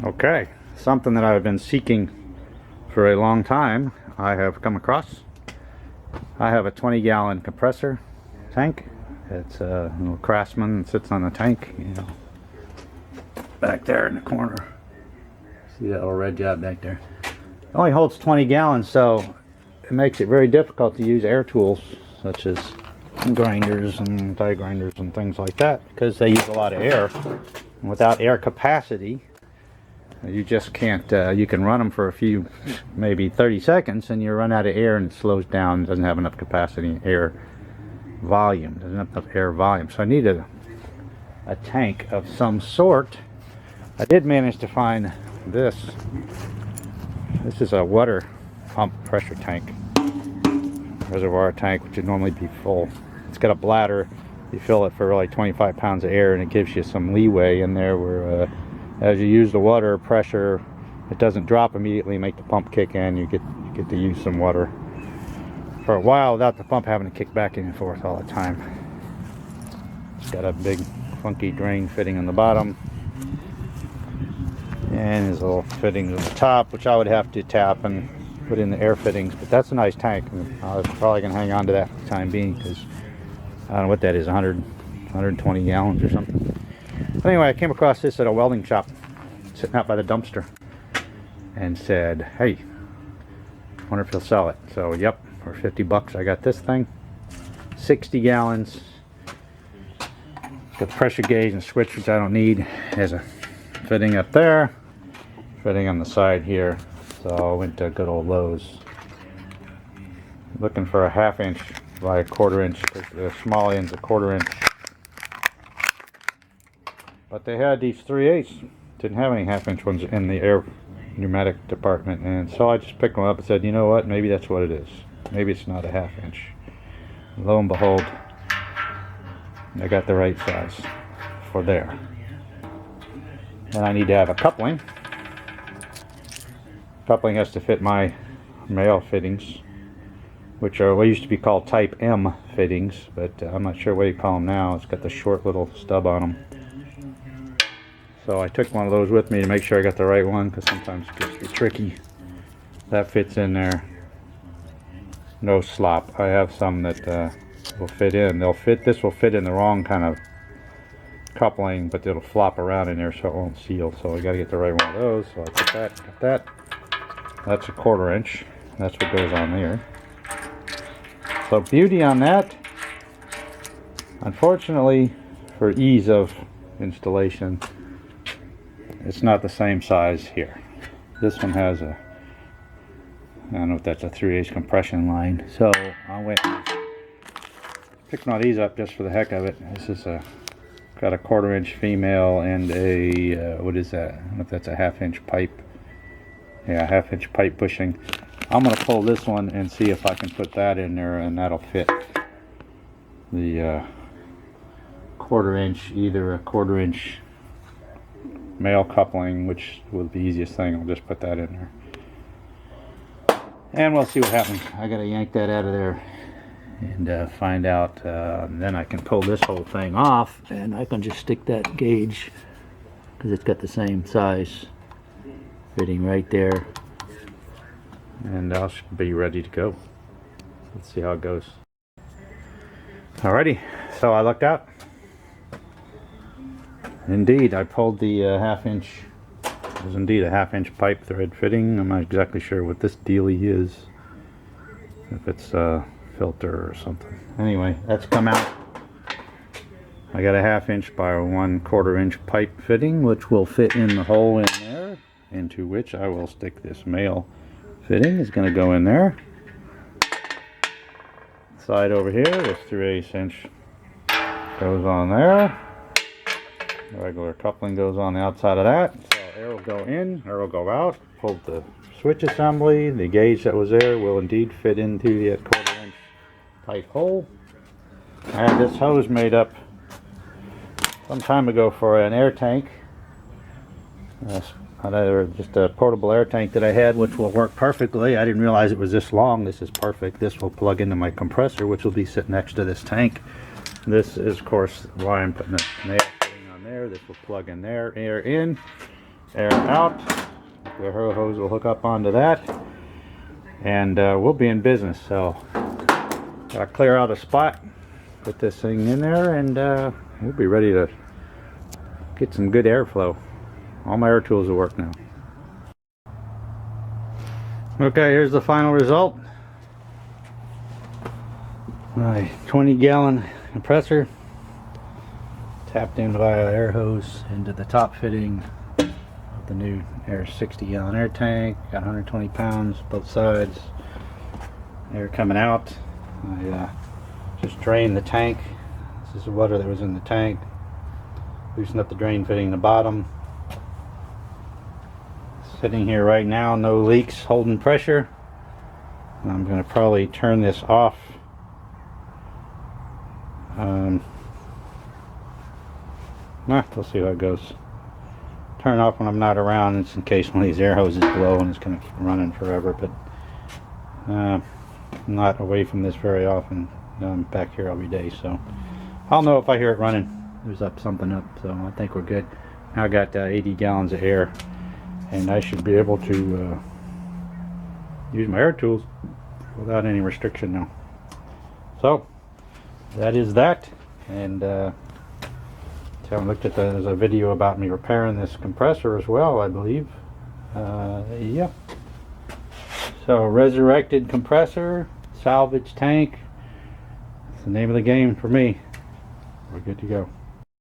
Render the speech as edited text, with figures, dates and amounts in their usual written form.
Okay, something that I've been seeking for a long time, I have come across. I have a 20-gallon compressor tank. It's a little Craftsman that sits on the tank, back there in the corner. See that little red job back there? It only holds 20 gallons, so it makes it very difficult to use air tools such as grinders and die grinders and things like that, because they use a lot of air. And without air capacity, you just can't, you can run them for a few, maybe 30 seconds, and you run out of air and it slows down. It doesn't have enough capacity, air volume, doesn't have enough air volume. So I need a tank of some sort. I did manage to find this. This is a water pump pressure tank, reservoir tank, which would normally be full. It's got a bladder. You fill it for like 25 pounds of air, and it gives you some leeway in there where as you use the water pressure, it doesn't drop immediately, make the pump kick in. You get to use some water for a while without the pump having to kick back and forth all the time. It's got a big funky drain fitting on the bottom, and there's little fittings on the top, which I would have to tap and put in the air fittings. But that's a nice tank, and I was probably going to hang on to that for the time being, because I don't know what that is, 120 gallons or something. Anyway, I came across this at a welding shop sitting out by the dumpster and said, hey, wonder if he'll sell it. So yep, for 50 bucks I got this thing. 60 gallons. Got the pressure gauge and switch, which I don't need. There's a fitting up there, fitting on the side here. So I went to good old Lowe's looking for a 1/2 inch by a 1/4 inch, because the small end's a 1/4 inch. But they had these 3/8. Didn't have any 1/2 inch ones in the air pneumatic department, and so I just picked one up and said, you know what, maybe that's what it is. Maybe it's not a 1/2 inch. Lo and behold, I got the right size for there. And I need to have a coupling. Coupling has to fit my male fittings, which are what used to be called Type M fittings, but I'm not sure what you call them now. It's got the short little stub on them. So I took one of those with me to make sure I got the right one, because sometimes it gets tricky. That fits in there. No slop. I have some that will fit in. This will fit in the wrong kind of coupling, but it'll flop around in there so it won't seal. So I got to get the right one of those. So I put that, got that. That's a 1/4 inch. That's what goes on there. So beauty on that. Unfortunately, for ease of installation, it's not the same size here. This one has a, I don't know if that's a 3/8 compression line. So I went and picked one of these up just for the heck of it. This is got a 1/4 inch female and a, what is that? I don't know if that's a 1/2 inch pipe. Yeah, 1/2 inch pipe bushing. I'm going to pull this one and see if I can put that in there, and that'll fit the 1/4 inch, either a 1/4 inch male coupling, which was the easiest thing. I'll just put that in there, and we'll see what happens. I gotta yank that out of there and find out. Then I can pull this whole thing off, and I can just stick that gauge, because it's got the same size fitting right there, and I'll be ready to go. Let's see how it goes. Alrighty, so I lucked out. Indeed, I pulled the 1/2 inch. It was indeed a 1/2 inch pipe thread fitting. I'm not exactly sure what this dealie is, if it's a filter or something. Anyway, that's come out. I got a 1/2 inch by 1/4 inch pipe fitting, which will fit in the hole in there, into which I will stick this male fitting. Is going to go in there. Side over here, this 3/8 inch goes on there. The regular coupling goes on the outside of that. So air will go in, air will go out. Pulled the switch assembly. The gauge that was there will indeed fit into the 1/4 inch pipe hole. I had this hose made up some time ago for an air tank. Just a portable air tank that I had, which will work perfectly. I didn't realize it was this long. This is perfect. This will plug into my compressor, which will be sitting next to this tank. This is, of course, why I'm putting a nail fitting on there. This will plug in there, air in, air out. The air hose will hook up onto that, and we'll be in business. So gotta clear out a spot, put this thing in there, and we'll be ready to get some good airflow. All my air tools will work now. Okay, here's the final result. My 20-gallon compressor tapped in via air hose into the top fitting of the new air 60-gallon air tank. Got 120 pounds both sides. Air coming out. I just drained the tank. This is the water that was in the tank. Loosened up the drain fitting in the bottom. Sitting here right now, no leaks, holding pressure. I'm going to probably turn this off. We'll see how it goes. Turn it off when I'm not around. It's in case one of these air hoses blow and it's going to keep running forever. But I'm not away from this very often. I'm back here every day, so I'll know if I hear it running. There's something up, so I think we're good. Now I got 80 gallons of air, and I should be able to use my air tools without any restriction now. So that is that, and haven't looked at there's a video about me repairing this compressor as well, I believe. Yeah. So resurrected compressor, salvage tank. That's the name of the game for me. We're good to go.